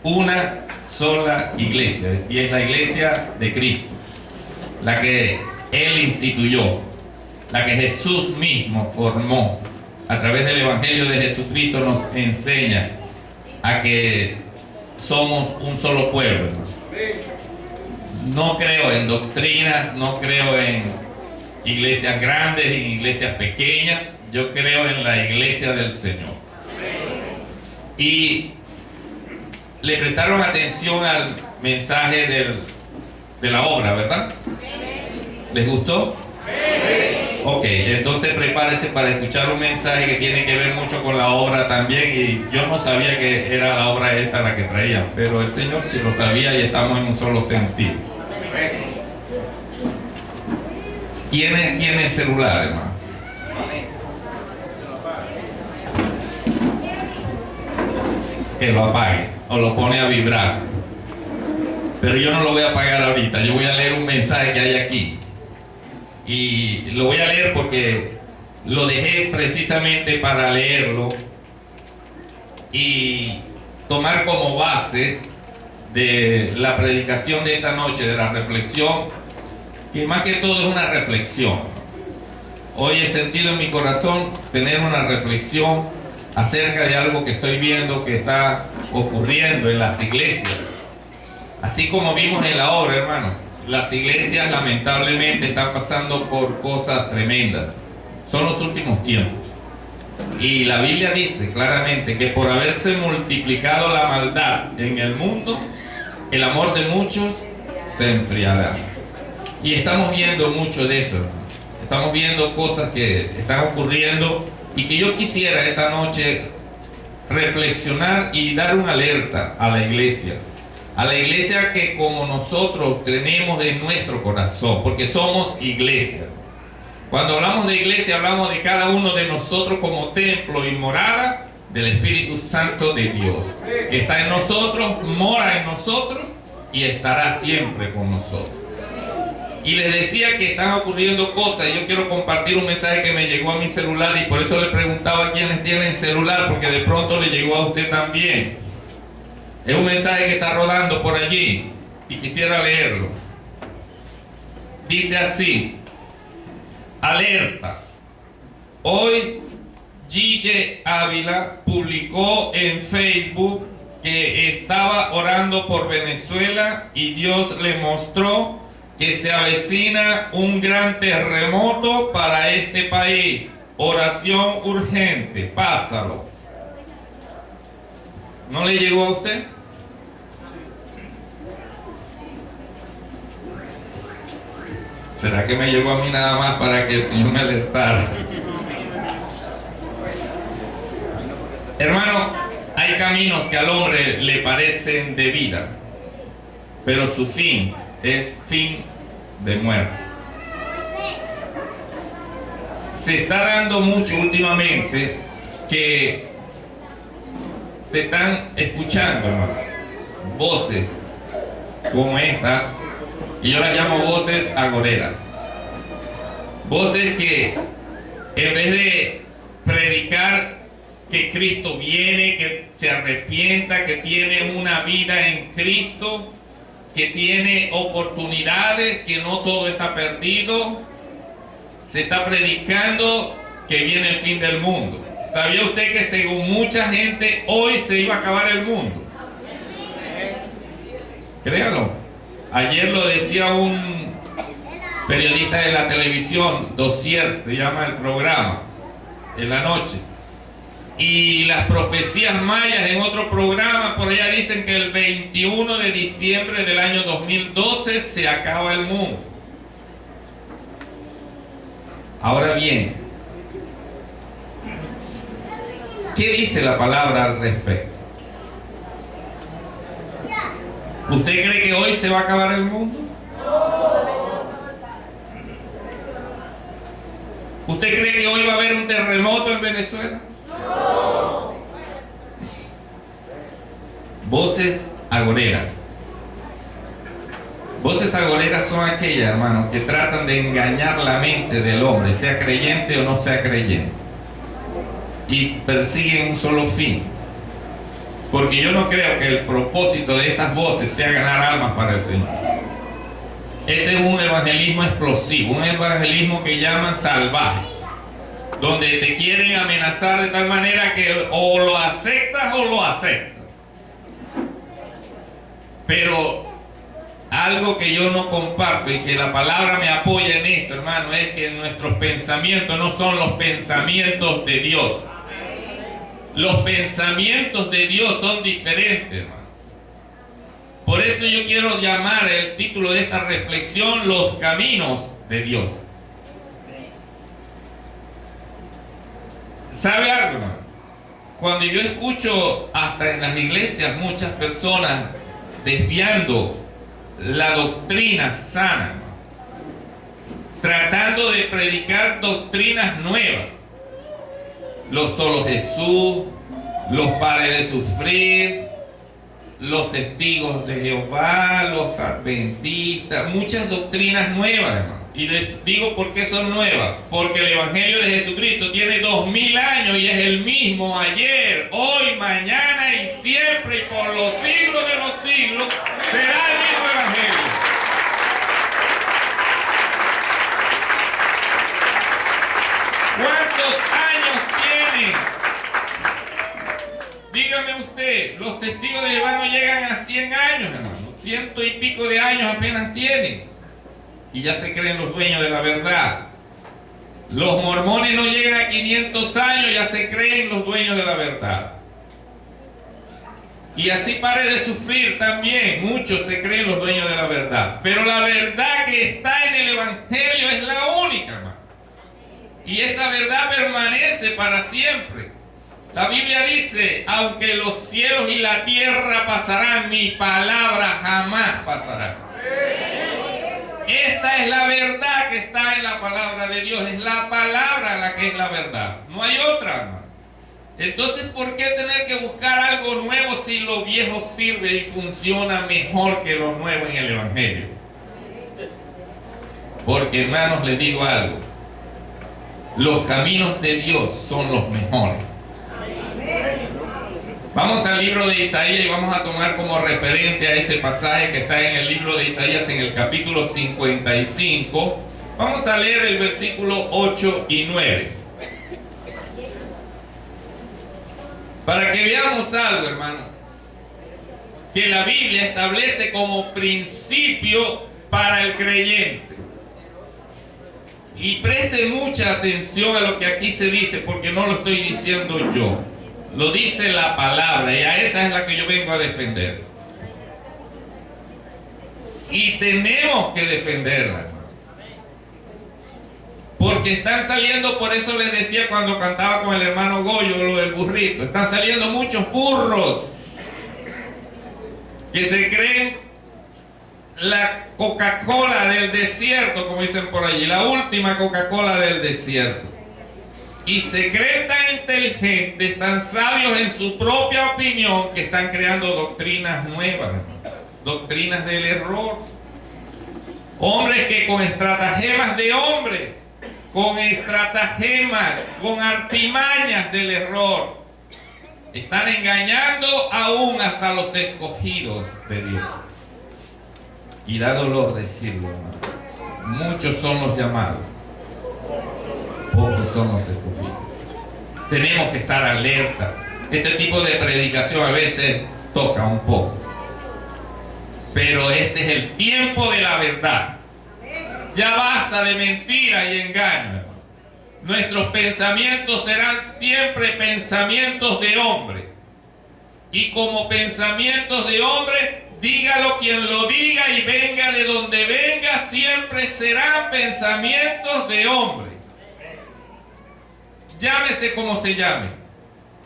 una sola iglesia, y es la iglesia de Cristo, la que Él instituyó, la que Jesús mismo formó. A través del Evangelio de Jesucristo nos enseña a que somos un solo pueblo, hermano. No creo en doctrinas, no creo en iglesias grandes, en iglesias pequeñas. Yo creo en la iglesia del Señor. Y le prestaron atención al mensaje de la obra, ¿verdad? ¿Les gustó? Ok, entonces prepárese para escuchar un mensaje que tiene que ver mucho con la obra también. Y yo no sabía que era la obra esa la que traía, pero el Señor sí lo sabía y estamos en un solo sentido. ¿Quién tiene el celular, hermano? Que lo apague o lo pone a vibrar. Pero yo no lo voy a apagar ahorita. Yo voy a leer un mensaje que hay aquí. Y lo voy a leer porque lo dejé precisamente para leerlo y tomar como base de la predicación de esta noche, de la reflexión, que más que todo es una reflexión. Hoy he sentido en mi corazón tener una reflexión acerca de algo que estoy viendo que está ocurriendo en las iglesias. Así como vimos en la obra, hermano, las iglesias lamentablemente están pasando por cosas tremendas. Son los últimos tiempos. Y la Biblia dice claramente que por haberse multiplicado la maldad en el mundo, el amor de muchos se enfriará. Y estamos viendo mucho de eso, hermano. Estamos viendo cosas que están ocurriendo y que yo quisiera esta noche reflexionar y dar una alerta a la iglesia. A la iglesia que como nosotros tenemos en nuestro corazón, porque somos iglesia. Cuando hablamos de iglesia, hablamos de cada uno de nosotros como templo y morada del Espíritu Santo de Dios, que está en nosotros, mora en nosotros y estará siempre con nosotros. Y les decía que están ocurriendo cosas, y yo quiero compartir un mensaje que me llegó a mi celular, y por eso le preguntaba a quienes tienen celular, porque de pronto le llegó a usted también. Es un mensaje que está rodando por allí y quisiera leerlo. Dice así: alerta. Hoy Gille Ávila publicó en Facebook que estaba orando por Venezuela y Dios le mostró que se avecina un gran terremoto para este país. Oración urgente, pásalo. ¿No le llegó a usted? ¿Será que me llegó a mí nada más para que el Señor me alertara? Hermano, hay caminos que al hombre le parecen de vida, pero su fin es fin de muerte. Se está dando mucho últimamente que se están escuchando, hermano, voces como estas, y yo las llamo voces agoreras. Voces que en vez de predicar que Cristo viene, que se arrepienta, que tiene una vida en Cristo, que tiene oportunidades, que no todo está perdido, se está predicando que viene el fin del mundo. ¿Sabía usted que según mucha gente hoy se iba a acabar el mundo? Créalo. Ayer lo decía un periodista de la televisión, Dossier se llama el programa, en la noche. Y las profecías mayas en otro programa por allá dicen que el 21 de diciembre del año 2012 se acaba el mundo. Ahora bien, ¿qué dice la palabra al respecto? ¿Usted cree que hoy se va a acabar el mundo? ¿Usted cree que hoy va a haber un terremoto en Venezuela? Voces agoreras. Voces agoreras son aquellas, hermanos, que tratan de engañar la mente del hombre, sea creyente o no sea creyente, y persiguen un solo fin: Porque yo no creo que el propósito de estas voces sea ganar almas para el Señor. Ese es un evangelismo explosivo, un evangelismo que llaman salvaje, donde te quieren amenazar de tal manera que o lo aceptas o lo aceptas. Pero algo que yo no comparto y que la palabra me apoya en esto, hermano, es que nuestros pensamientos no son los pensamientos de Dios. Los pensamientos de Dios son diferentes, hermano. Por eso yo quiero llamar el título de esta reflexión Los caminos de Dios. ¿Sabe algo, hermano? Cuando yo escucho hasta en las iglesias muchas personas desviando la doctrina sana, hermano, tratando de predicar doctrinas nuevas, los solo Jesús, los pares de sufrir, los testigos de Jehová, los adventistas, muchas doctrinas nuevas, hermano. Y les digo por qué son nuevas, porque el Evangelio de Jesucristo tiene 2000 años y es el mismo ayer, hoy, mañana y siempre y por los siglos de los siglos será el mismo Evangelio. ¿Cuántos años tiene? Dígame usted, los testigos de Jehová no llegan a 100 años, hermano. 100 y pico de años apenas tienen. Y ya se creen los dueños de la verdad. Los mormones no llegan a 500 años, ya se creen los dueños de la verdad. Y así pare de sufrir también, muchos se creen los dueños de la verdad. Pero la verdad que está en el Evangelio es la única, hermano. Y esta verdad permanece para siempre. La Biblia dice, aunque los cielos y la tierra pasarán, mi palabra jamás pasará. Esta es la verdad que está en la palabra de Dios. Es la palabra la que es la verdad. No hay otra, hermano. Entonces, ¿por qué tener que buscar algo nuevo si lo viejo sirve y funciona mejor que lo nuevo en el Evangelio? Porque, hermanos, les digo algo. Los caminos de Dios son los mejores. Vamos al libro de Isaías y vamos a tomar como referencia ese pasaje que está en el libro de Isaías en el capítulo 55. Vamos a leer el versículo 8 y 9. Para que veamos algo, hermano, que la Biblia establece como principio para el creyente. Y preste mucha atención a lo que aquí se dice, porque no lo estoy diciendo yo. Lo dice la palabra y a esa es la que yo vengo a defender. Y tenemos que defenderla, hermano. Porque están saliendo, por eso les decía cuando cantaba con el hermano Goyo lo del burrito, están saliendo muchos burros que se creen la Coca-Cola del desierto, como dicen por allí, la última Coca-Cola del desierto. Y se creen tan inteligentes, tan sabios en su propia opinión, que están creando doctrinas nuevas, doctrinas del error. Hombres que con estratagemas de hombre, con estratagemas, con artimañas del error, están engañando aún hasta los escogidos de Dios. Y da dolor decirlo, hermano. Muchos son los llamados, pocos son los escogidos. Tenemos que estar alerta. Este tipo de predicación a veces toca un poco, pero este es el tiempo de la verdad. Ya basta de mentiras y engaños. Nuestros pensamientos serán siempre pensamientos de hombre, y como pensamientos de hombre, dígalo quien lo diga y venga de donde venga, siempre serán pensamientos de hombre. Llámese como se llame.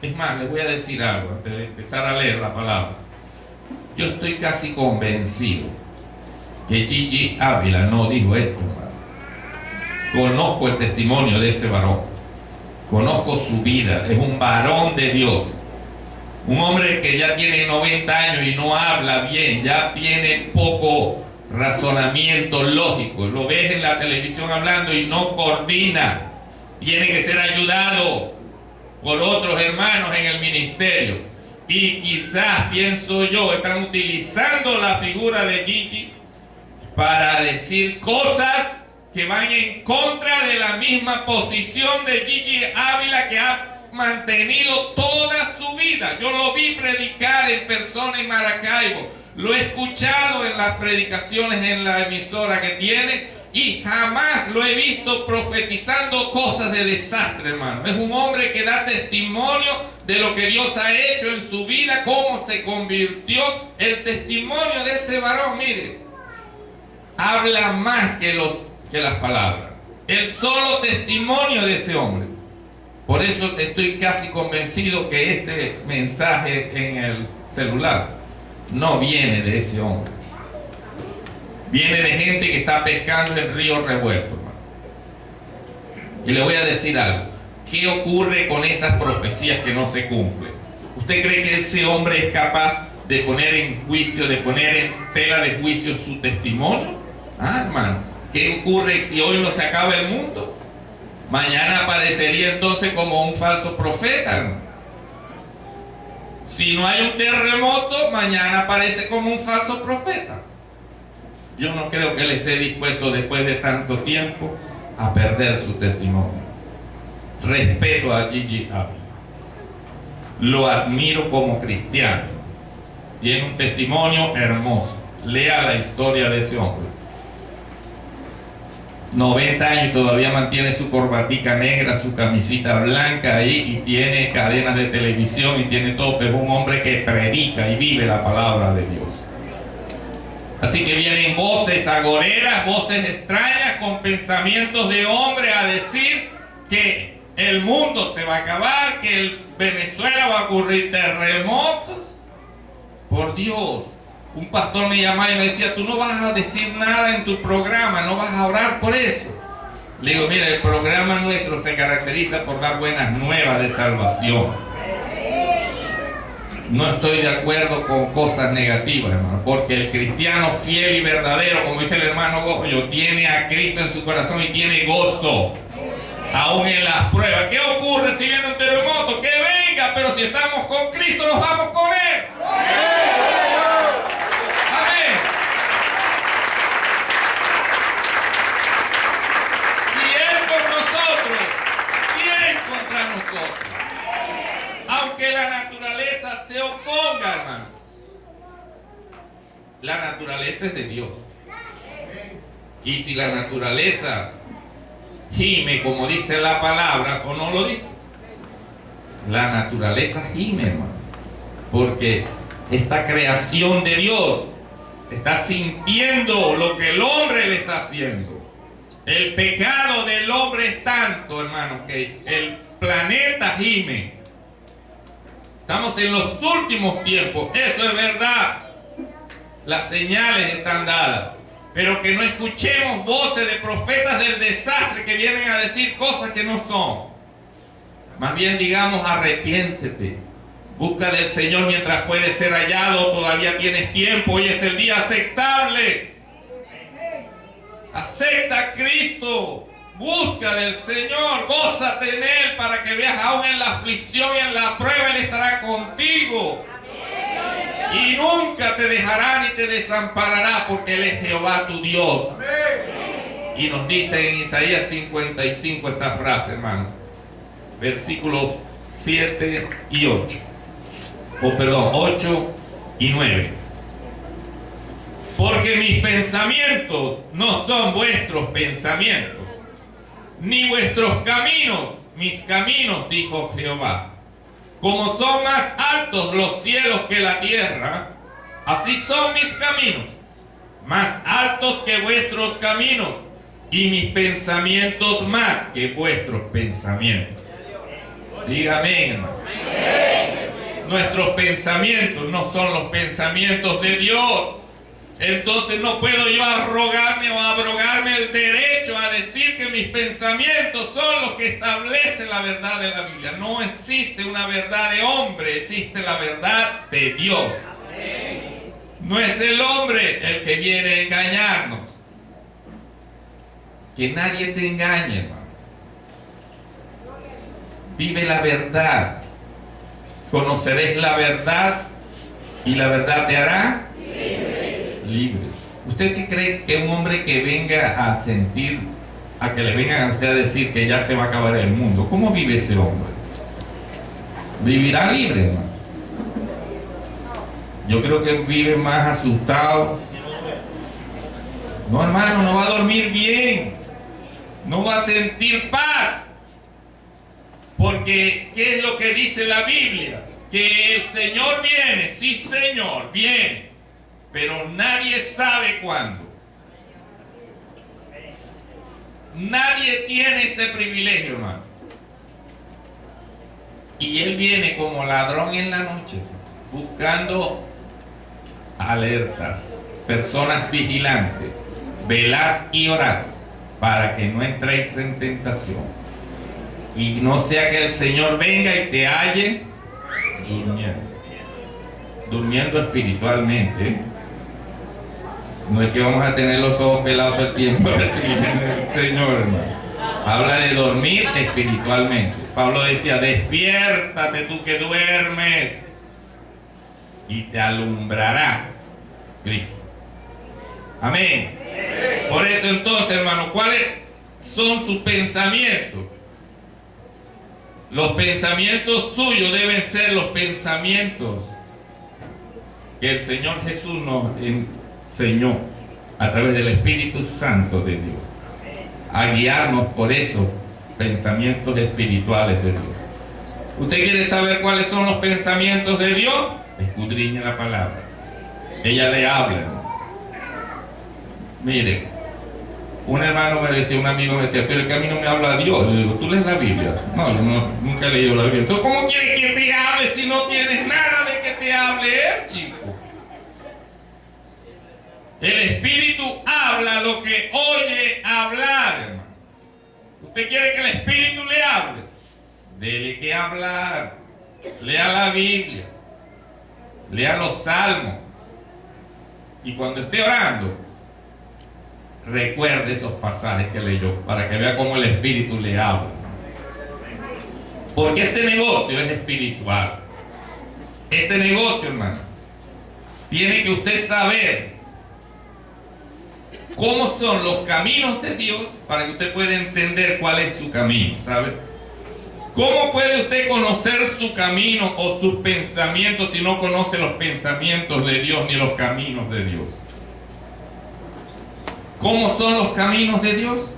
Es más, les voy a decir algo antes de empezar a leer la palabra. Yo estoy casi convencido que Gigi Ávila no dijo esto, hermano. Conozco el testimonio de ese varón. Conozco su vida. Es un varón de Dios. Un hombre que ya tiene 90 años y no habla bien, ya tiene poco razonamiento lógico. Lo ves en la televisión hablando y no coordina. Tiene que ser ayudado por otros hermanos en el ministerio. Y quizás, pienso yo, están utilizando la figura de Gigi para decir cosas que van en contra de la misma posición de Gigi Ávila, que ha mantenido toda su vida. Yo lo vi predicar en persona en Maracaibo, lo he escuchado en las predicaciones en la emisora que tiene, y jamás lo he visto profetizando cosas de desastre, hermano. Es un hombre que da testimonio de lo que Dios ha hecho en su vida, cómo se convirtió. El testimonio de ese varón, mire, habla más que las palabras. El solo testimonio de ese hombre. Por eso estoy casi convencido que este mensaje en el celular no viene de ese hombre. Viene de gente que está pescando en río revuelto, hermano. Y le voy a decir algo. ¿Qué ocurre con esas profecías que no se cumplen? ¿Usted cree que ese hombre es capaz de poner en juicio, de poner en tela de juicio su testimonio? Hermano, ¿qué ocurre si hoy no se acaba el mundo? Mañana aparecería entonces como un falso profeta, hermano. Si no hay un terremoto, mañana aparece como un falso profeta. Yo no creo que él esté dispuesto, después de tanto tiempo, a perder su testimonio. Respeto a Gigi Ávila. Lo admiro como cristiano. Tiene un testimonio hermoso. Lea la historia de ese hombre. 90 años y todavía mantiene su corbatica negra, su camisita blanca ahí, y tiene cadenas de televisión y tiene todo, pero es un hombre que predica y vive la palabra de Dios. Así que vienen voces agoreras, voces extrañas, con pensamientos de hombre, a decir que el mundo se va a acabar, que en Venezuela va a ocurrir terremotos. Por Dios. Un pastor me llamaba y me decía: tú no vas a decir nada en tu programa, no vas a orar por eso. Le digo: mira, el programa nuestro se caracteriza por dar buenas nuevas de salvación. No estoy de acuerdo con cosas negativas, hermano, porque el cristiano fiel y verdadero, como dice el hermano Goyo, tiene a Cristo en su corazón y tiene gozo, aún en las pruebas. ¿Qué ocurre si viene un terremoto? Que venga, pero si estamos con Cristo, nos vamos con Él. Contra nosotros, aunque la naturaleza se oponga, hermano. La naturaleza es de Dios, y si la naturaleza gime como dice la palabra, o no lo dice, la naturaleza gime, hermano, porque esta creación de Dios está sintiendo lo que el hombre le está haciendo. El pecado del hombre es tanto, hermano, que el planeta gime. Estamos en los últimos tiempos, eso es verdad. Las señales están dadas, pero que no escuchemos voces de profetas del desastre que vienen a decir cosas que no son. Más bien digamos: arrepiéntete, busca del Señor mientras puede ser hallado, todavía tienes tiempo, hoy es el día aceptable. Acepta a Cristo, busca del Señor, gózate en Él, para que veas aún en la aflicción y en la prueba Él estará contigo. Y nunca te dejará ni te desamparará, porque Él es Jehová tu Dios. Y nos dice en Isaías 55 esta frase, hermano, versículos 7 y 8, 8 y 9. Porque mis pensamientos no son vuestros pensamientos, ni vuestros caminos mis caminos, dijo Jehová. Como son más altos los cielos que la tierra, así son mis caminos, más altos que vuestros caminos, y mis pensamientos más que vuestros pensamientos. Dígame, hermano. Nuestros pensamientos no son los pensamientos de Dios. Entonces no puedo yo arrogarme o abrogarme el derecho a decir que mis pensamientos son los que establecen la verdad de la Biblia. No existe una verdad de hombre, existe la verdad de Dios. No es el hombre el que viene a engañarnos. Que nadie te engañe, hermano. Vive la verdad. Conoceréis la verdad y la verdad te hará libre. ¿Usted qué cree que un hombre que venga a sentir, a que le vengan a usted a decir que ya se va a acabar el mundo, cómo vive ese hombre? ¿Vivirá libre, hermano? Yo creo que vive más asustado. No, hermano, no va a dormir bien, no va a sentir paz. Porque, ¿qué es lo que dice la Biblia? Que el Señor viene, sí Señor, viene, pero nadie sabe cuándo. Nadie tiene ese privilegio, hermano. Y Él viene como ladrón en la noche, buscando alertas, personas vigilantes. Velad y orad para que no entréis en tentación. Y no sea que el Señor venga y te halle durmiendo espiritualmente, ¿eh? No es que vamos a tener los ojos pelados todo el tiempo a ver si viene el Señor, hermano. Habla de dormir espiritualmente. Pablo decía: despiértate tú que duermes y te alumbrará Cristo. Amén. Por eso entonces, hermano, ¿cuáles son sus pensamientos? Los pensamientos suyos deben ser los pensamientos que el Señor Jesús nos enseñó a través del Espíritu Santo de Dios, a guiarnos por esos pensamientos espirituales de Dios. ¿Usted quiere saber cuáles son los pensamientos de Dios? Escudriñe la palabra. Ella le habla, hermano. Mire, un hermano me decía, un amigo me decía: pero es que a mí no me habla Dios. Le digo: ¿tú lees la Biblia? No, yo nunca he leído la Biblia. Entonces, ¿cómo quieres que te hable si no tienes nada de que te hable Él, chico? El Espíritu habla lo que oye hablar, hermano. ¿Usted quiere que el Espíritu le hable? Dele que hablar. Lea la Biblia. Lea los salmos. Y cuando esté orando, recuerde esos pasajes que leyó para que vea cómo el Espíritu le habla. Porque este negocio es espiritual. Este negocio, hermano, tiene que usted saber cómo son los caminos de Dios para que usted pueda entender cuál es su camino, ¿sabe? ¿Cómo puede usted conocer su camino o sus pensamientos si no conoce los pensamientos de Dios ni los caminos de Dios? ¿Cómo son los caminos de Dios?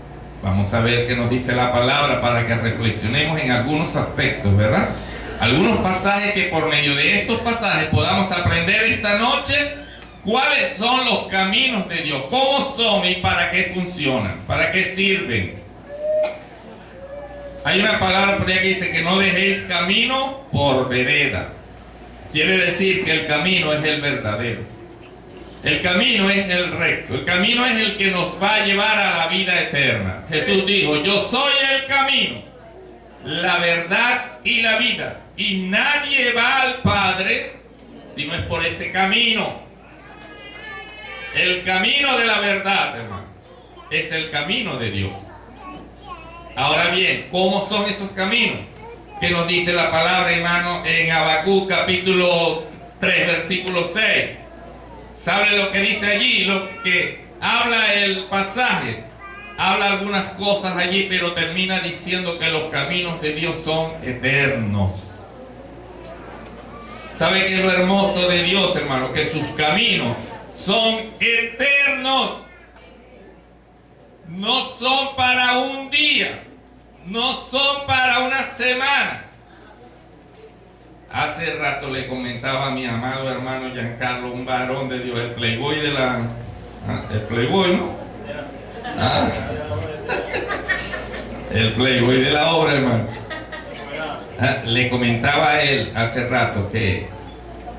Vamos a ver qué nos dice la palabra para que reflexionemos en algunos aspectos, ¿verdad? Algunos pasajes que por medio de estos pasajes podamos aprender esta noche cuáles son los caminos de Dios, cómo son y para qué funcionan, para qué sirven. Hay una palabra por ahí que dice que no dejéis camino por vereda. Quiere decir que el camino es el verdadero. El camino es el recto. El camino es el que nos va a llevar a la vida eterna. Jesús dijo: yo soy el camino, la verdad y la vida. Y nadie va al Padre si no es por ese camino. El camino de la verdad, hermano, es el camino de Dios. Ahora bien, ¿cómo son esos caminos? ¿Qué nos dice la palabra, hermano, en Habacuc capítulo 3, versículo 6? ¿Sabe lo que dice allí? Lo que habla el pasaje. Habla algunas cosas allí, pero termina diciendo que los caminos de Dios son eternos. ¿Sabe qué es lo hermoso de Dios, hermano? Que sus caminos son eternos. No son para un día, no son para una semana. Hace rato le comentaba a mi amado hermano Giancarlo, un varón de Dios, el playboy de la... el playboy, ¿no? El playboy de la obra, hermano. Le comentaba a él hace rato que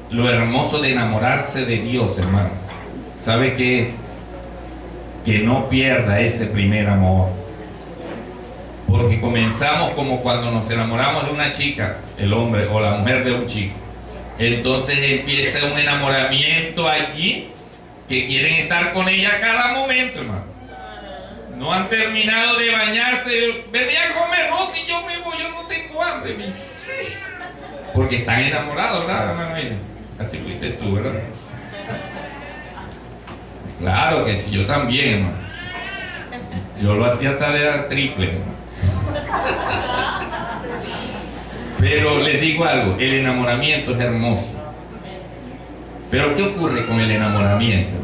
lo hermoso de enamorarse de Dios, hermano, ¿sabe qué es? Que no pierda ese primer amor. Porque comenzamos como cuando nos enamoramos de una chica, el hombre o la mujer de un chico. Entonces empieza un enamoramiento allí, que quieren estar con ella a cada momento, hermano. No han terminado de bañarse. Vení a comer. No, si yo me voy, yo no tengo hambre. Porque están enamorados, ¿verdad, hermano? Así fuiste tú, ¿verdad? Claro que sí, yo también, hermano. Yo lo hacía hasta de triple, hermano. Pero les digo algo, el enamoramiento es hermoso. Pero ¿qué ocurre con el enamoramiento?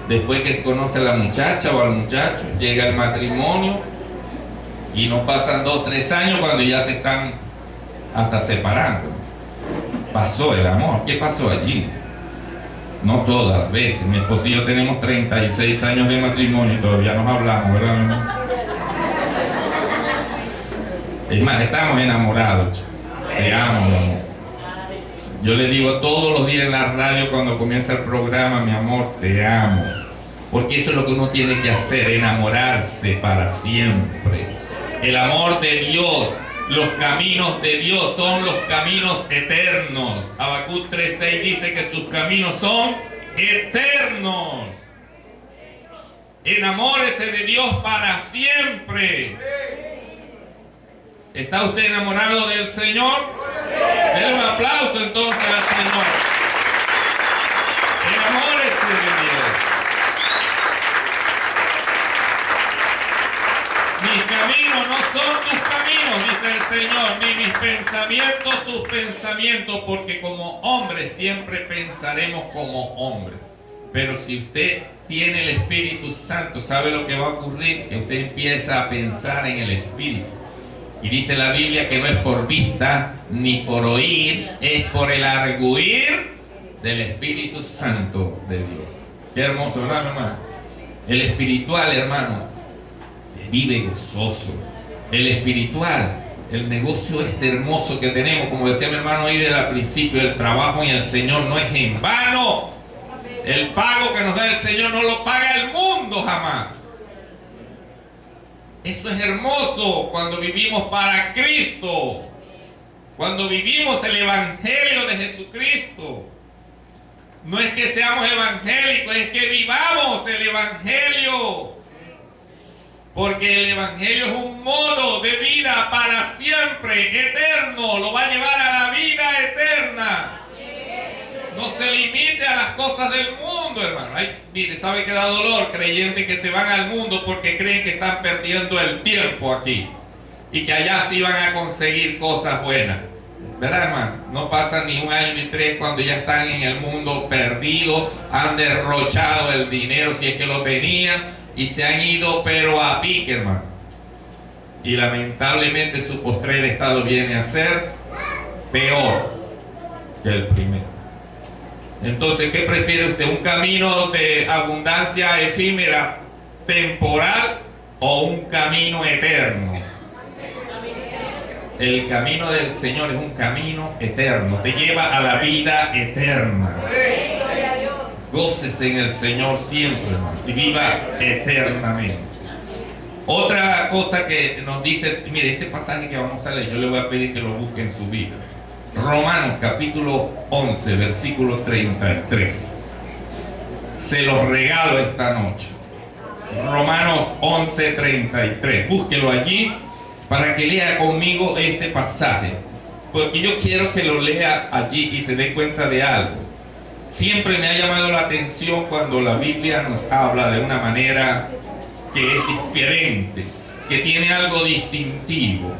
Después que se conoce a la muchacha o al muchacho, llega el matrimonio y no pasan 2 o 3 años cuando ya se están hasta separando. Pasó el amor, ¿qué pasó allí? No todas las veces. Mi esposo y yo tenemos 36 años de matrimonio y todavía nos hablamos, ¿verdad, mi amor? Es más, estamos enamorados. Te amo, mi amor. Yo le digo todos los días en la radio cuando comienza el programa, mi amor, te amo. Porque eso es lo que uno tiene que hacer, enamorarse para siempre. El amor de Dios, los caminos de Dios son los caminos eternos. Habacuc 3:6 dice que sus caminos son eternos. Enamórese de Dios para siempre. ¿Está usted enamorado del Señor? Denle un aplauso entonces al Señor. Enamórese de Dios. Mis caminos no son tus caminos, dice el Señor, ni mis pensamientos tus pensamientos, porque como hombres siempre pensaremos como hombres. Pero si usted tiene el Espíritu Santo, ¿sabe lo que va a ocurrir? Que usted empieza a pensar en el Espíritu. Y dice la Biblia que no es por vista ni por oír, es por el arguir del Espíritu Santo de Dios. Qué hermoso, ¿verdad, hermano? El espiritual, hermano, vive gozoso. El espiritual, el negocio este hermoso que tenemos, como decía mi hermano Iber al principio, el trabajo en el Señor no es en vano. El pago que nos da el Señor no lo paga el mundo jamás. Eso es hermoso cuando vivimos para Cristo, cuando vivimos el Evangelio de Jesucristo. No es que seamos evangélicos, es que vivamos el Evangelio. Porque el Evangelio es un modo de vida para siempre, eterno. Lo va a llevar a la vida eterna. No se limite a las cosas del mundo, hermano. Ay, mire, ¿sabe qué da dolor? Creyentes que se van al mundo porque creen que están perdiendo el tiempo aquí. Y que allá sí van a conseguir cosas buenas. ¿Verdad, hermano? No pasan ni 1 año ni 3 cuando ya están en el mundo perdidos. Han derrochado el dinero si es que lo tenían. Y se han ido pero a pique, hermano. Y lamentablemente su postrer estado viene a ser peor que el primero. Entonces, ¿qué prefiere usted? ¿Un camino de abundancia efímera, temporal, o un camino eterno? El camino del Señor es un camino eterno, te lleva a la vida eterna. Gócese en el Señor siempre, hermano, y viva eternamente. Otra cosa que nos dice es, mire, este pasaje que vamos a leer, yo le voy a pedir que lo busque en su Biblia. Romanos capítulo 11, versículo 33. Se los regalo esta noche. Romanos 11, 33. Búsquelo allí para que lea conmigo este pasaje. Porque yo quiero que lo lea allí y se dé cuenta de algo. Siempre me ha llamado la atención cuando la Biblia nos habla de una manera que es diferente, que tiene algo distintivo.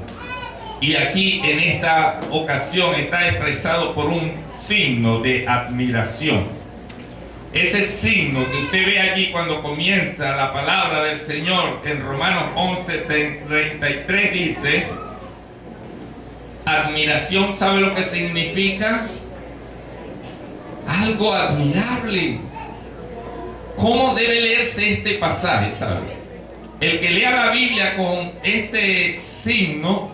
Y aquí en esta ocasión está expresado por un signo de admiración. Ese signo que usted ve allí cuando comienza la palabra del Señor en Romanos 11:33 dice, admiración, ¿sabe lo que significa? Algo admirable. ¿Cómo debe leerse este pasaje, sabe? El que lea la Biblia con este signo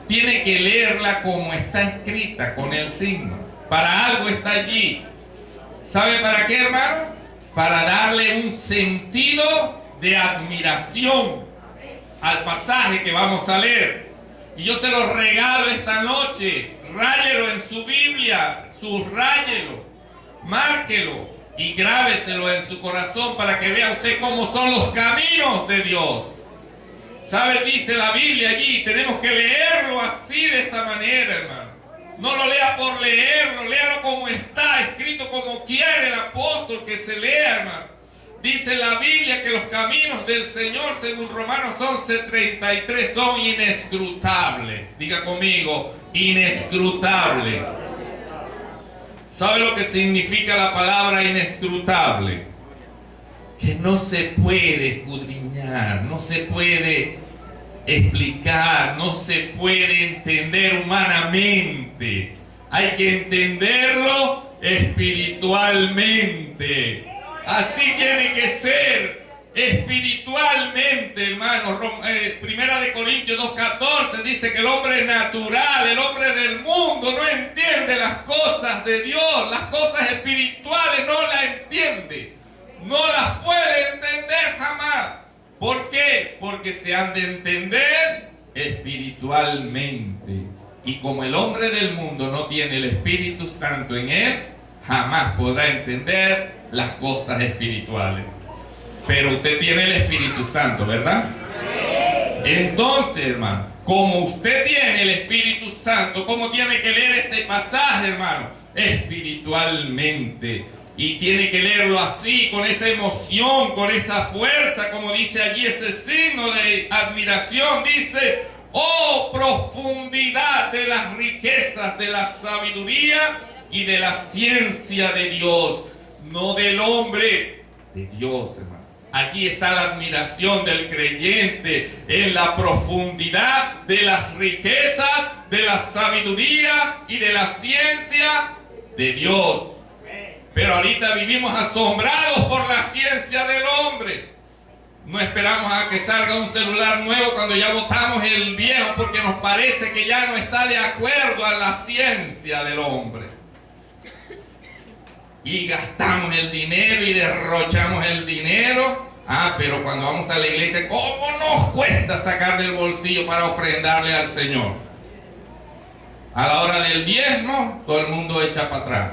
tiene que leerla como está escrita, con el signo. Para algo está allí. ¿Sabe para qué, hermano? Para darle un sentido de admiración al pasaje que vamos a leer. Y yo se los regalo esta noche. Ráyelo en su Biblia, subráyelo, márquelo y grábeselo en su corazón para que vea usted cómo son los caminos de Dios. ¿Sabe? Dice la Biblia allí, tenemos que leerlo así, de esta manera, hermano. No lo lea por leerlo, léalo como está escrito, como quiere el apóstol que se lea, hermano. Dice la Biblia que los caminos del Señor, según Romanos 11:33, son inescrutables. Diga conmigo, inescrutables. ¿Sabe lo que significa la palabra inescrutable? Que no se puede escudriñar, no se puede explicar, no se puede entender humanamente. Hay que entenderlo espiritualmente. Así tiene que ser espiritualmente, hermanos. Primera de Corintios 2:14 dice que el hombre natural, el hombre del mundo, no entiende las cosas de Dios. Las cosas espirituales no las entiende. No las puede entender jamás. ¿Por qué? Porque se han de entender espiritualmente. Y como el hombre del mundo no tiene el Espíritu Santo en él, jamás podrá entender las cosas espirituales. Pero usted tiene el Espíritu Santo, ¿verdad? Entonces, hermano, como usted tiene el Espíritu Santo, ¿cómo tiene que leer este pasaje, hermano? Espiritualmente. Y tiene que leerlo así, con esa emoción, con esa fuerza, como dice allí ese signo de admiración. Dice: oh, profundidad de las riquezas, de la sabiduría y de la ciencia de Dios. No del hombre, de Dios, hermano. Allí está la admiración del creyente, en la profundidad de las riquezas, de la sabiduría y de la ciencia de Dios. Pero ahorita vivimos asombrados por la ciencia del hombre. No esperamos a que salga un celular nuevo cuando ya botamos el viejo, porque nos parece que ya no está de acuerdo a la ciencia del hombre. Y gastamos el dinero y derrochamos el dinero. Pero cuando vamos a la iglesia, ¿cómo nos cuesta sacar del bolsillo para ofrendarle al Señor? A la hora del diezmo, todo el mundo echa para atrás.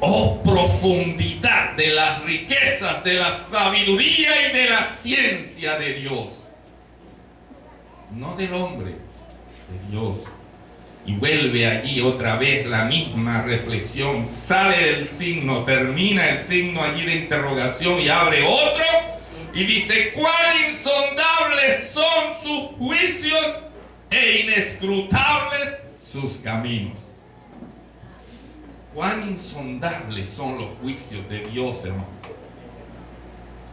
Oh, profundidad de las riquezas, de la sabiduría y de la ciencia de Dios. No del hombre, de Dios. Y vuelve allí otra vez la misma reflexión. Sale del signo, termina el signo allí de interrogación y abre otro. Y dice: cuán insondables son sus juicios e inescrutables sus caminos. Cuán insondables son los juicios de Dios, hermano.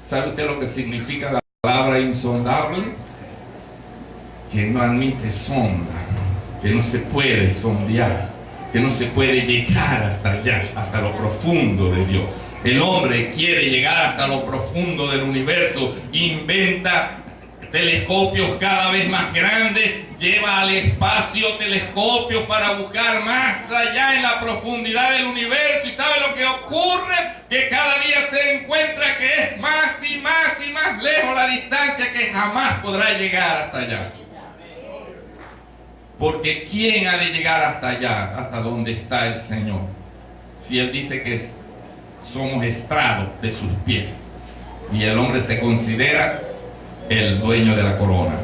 ¿Sabe usted lo que significa la palabra insondable? Que no admite sonda, que no se puede sondear, que no se puede llegar hasta allá, hasta lo profundo de Dios. El hombre quiere llegar hasta lo profundo del universo, inventa telescopios cada vez más grandes, lleva al espacio telescopios para buscar más allá en la profundidad del universo. ¿Y sabe lo que ocurre? Que cada día se encuentra que es más y más y más lejos la distancia, que jamás podrá llegar hasta allá. Porque ¿quién ha de llegar hasta allá, hasta donde está el Señor? Si Él dice que somos estrado de sus pies, y el hombre se considera el dueño de la corona.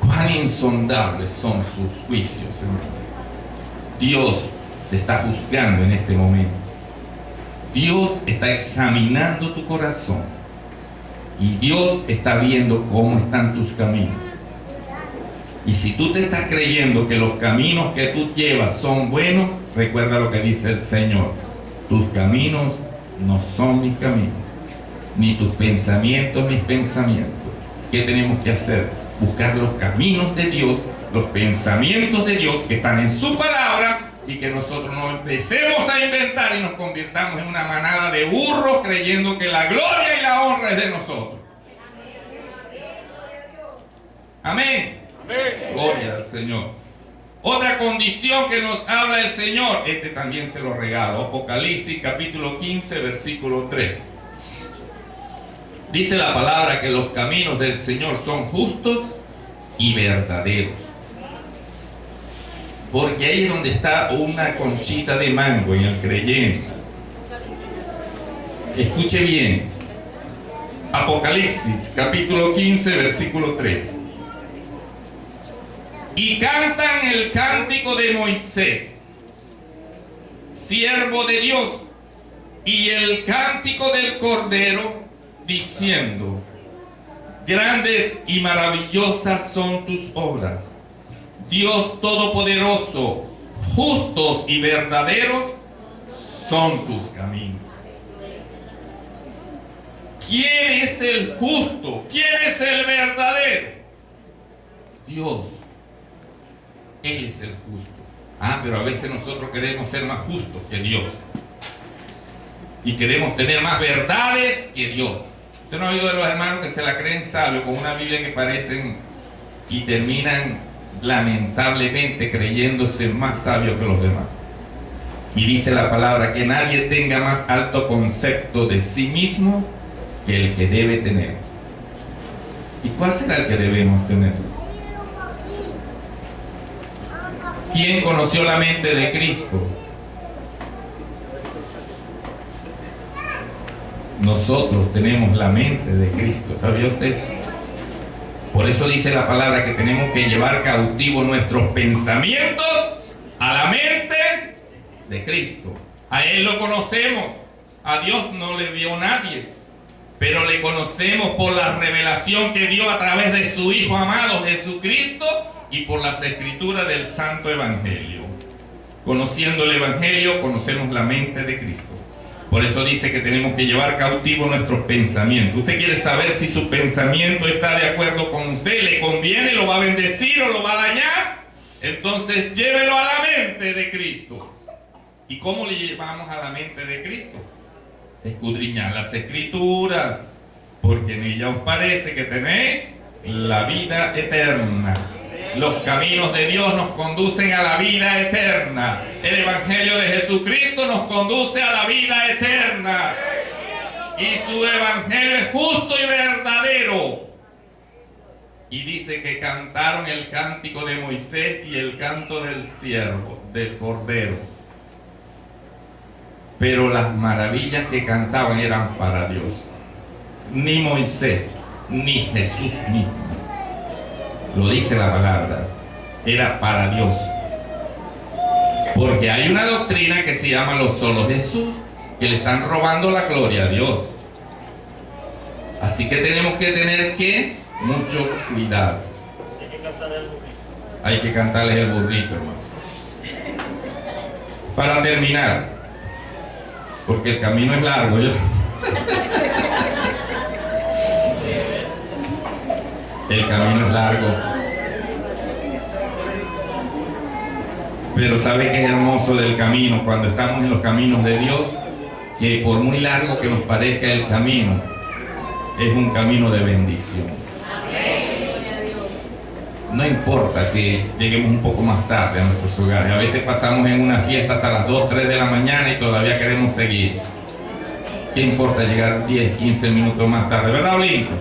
Cuán insondables son sus juicios, hermano. Dios te está juzgando en este momento. Dios está examinando tu corazón, y Dios está viendo cómo están tus caminos. Y si tú te estás creyendo que los caminos que tú llevas son buenos, recuerda lo que dice el Señor: tus caminos no son mis caminos, ni tus pensamientos mis pensamientos. ¿Qué tenemos que hacer? Buscar los caminos de Dios, los pensamientos de Dios que están en su palabra, y que nosotros no empecemos a inventar y nos convirtamos en una manada de burros creyendo que la gloria y la honra es de nosotros. Amén. Gloria al Señor. Otra condición que nos habla el Señor, también se lo regalo. Apocalipsis capítulo 15, versículo 3. Dice la palabra que los caminos del Señor son justos y verdaderos. Porque ahí es donde está una conchita de mango en el creyente. Escuche bien. Apocalipsis, capítulo 15, versículo 3. Y cantan el cántico de Moisés, siervo de Dios, y el cántico del Cordero, diciendo: grandes y maravillosas son tus obras, Dios Todopoderoso, justos y verdaderos son tus caminos. ¿Quién es el justo? ¿Quién es el verdadero? Dios. Él es el justo. Pero a veces nosotros queremos ser más justos que Dios. Y queremos tener más verdades que Dios. Usted no ha oído de los hermanos que se la creen sabios con una Biblia que parecen y terminan lamentablemente creyéndose más sabios que los demás. Y dice la palabra que nadie tenga más alto concepto de sí mismo que el que debe tener. ¿Y cuál será el que debemos tener? ¿Quién conoció la mente de Cristo? Nosotros tenemos la mente de Cristo. ¿Sabía usted eso? Por eso dice la palabra que tenemos que llevar cautivo nuestros pensamientos a la mente de Cristo. A Él lo conocemos. A Dios no le vio nadie, pero le conocemos por la revelación que dio a través de su Hijo amado Jesucristo y por las escrituras del Santo Evangelio. Conociendo el Evangelio, conocemos la mente de Cristo. Por eso dice que tenemos que llevar cautivo nuestros pensamientos. Usted quiere saber si su pensamiento está de acuerdo con usted, le conviene, lo va a bendecir o lo va a dañar. Entonces llévelo a la mente de Cristo. ¿Y cómo le llevamos a la mente de Cristo? Escudriñar las escrituras, porque en ellas os parece que tenéis la vida eterna. Los caminos de Dios nos conducen a la vida eterna. El Evangelio de Jesucristo nos conduce a la vida eterna. Y su Evangelio es justo y verdadero. Y dice que cantaron el cántico de Moisés y el canto del siervo, del Cordero. Pero las maravillas que cantaban eran para Dios. Ni Moisés, ni Jesús mismo. Lo dice la palabra, era para Dios. Porque hay una doctrina que se llama los solo Jesús, que le están robando la gloria a Dios. Así que tenemos que tener mucho cuidado. Hay que cantarle el burrito, hermano. Para terminar, porque el camino es largo, el camino es largo. Pero ¿sabe qué es hermoso del camino? Cuando estamos en los caminos de Dios, que por muy largo que nos parezca el camino, es un camino de bendición. No importa que lleguemos un poco más tarde a nuestros hogares. A veces pasamos en una fiesta hasta las 2, 3 de la mañana y todavía queremos seguir. ¿Qué importa llegar 10, 15 minutos más tarde? ¿Verdad, Olinto?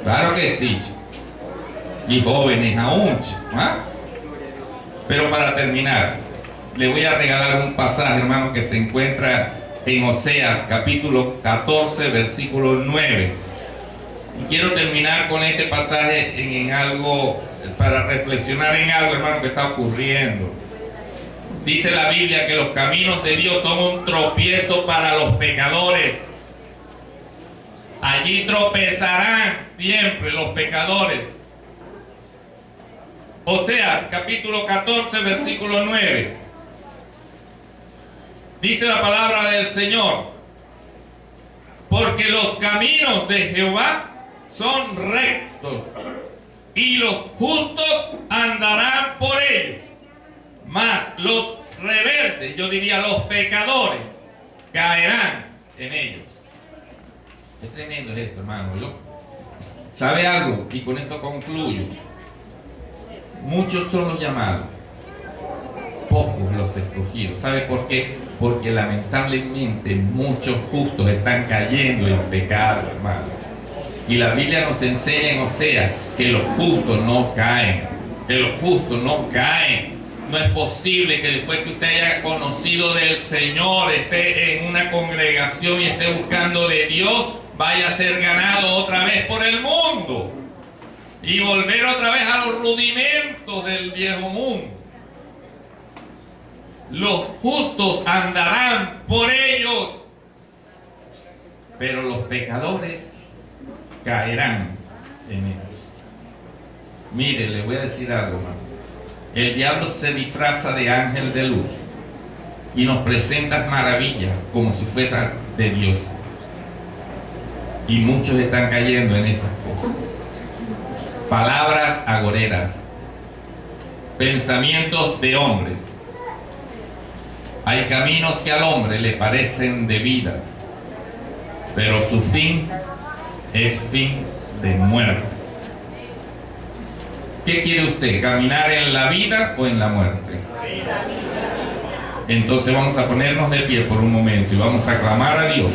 Claro que sí, chicos. Y jóvenes aún, chicos. Pero para terminar, le voy a regalar un pasaje, hermano, que se encuentra en Oseas, capítulo 14, versículo 9. Y quiero terminar con este pasaje en algo, para reflexionar en algo, hermano, que está ocurriendo. Dice la Biblia que los caminos de Dios son un tropiezo para los pecadores. Allí tropezarán siempre los pecadores. Oseas, capítulo 14, versículo 9. Dice la palabra del Señor: porque los caminos de Jehová son rectos, y los justos andarán por ellos, mas los rebeldes, yo diría los pecadores, caerán en ellos. Es tremendo esto, hermano. ¿Sabe algo? Y con esto concluyo. Muchos son los llamados, pocos los escogidos. ¿Sabe por qué? Porque lamentablemente muchos justos están cayendo en pecado, hermano. Y la Biblia nos enseña en Oseas que los justos no caen, que los justos no caen. No es posible que después que usted haya conocido del Señor, esté en una congregación y esté buscando de Dios, vaya a ser ganado otra vez por el mundo y volver otra vez a los rudimentos del viejo mundo. Los justos andarán por ellos, pero los pecadores caerán en ellos. Mire, le voy a decir algo, hermano. El diablo se disfraza de ángel de luz y nos presenta maravillas como si fueran de Dios. Y muchos están cayendo en esas cosas. Palabras agoreras, pensamientos de hombres. Hay caminos que al hombre le parecen de vida, pero su fin es fin de muerte. ¿Qué quiere usted? ¿Caminar en la vida o en la muerte? Entonces vamos a ponernos de pie por un momento y vamos a clamar a Dios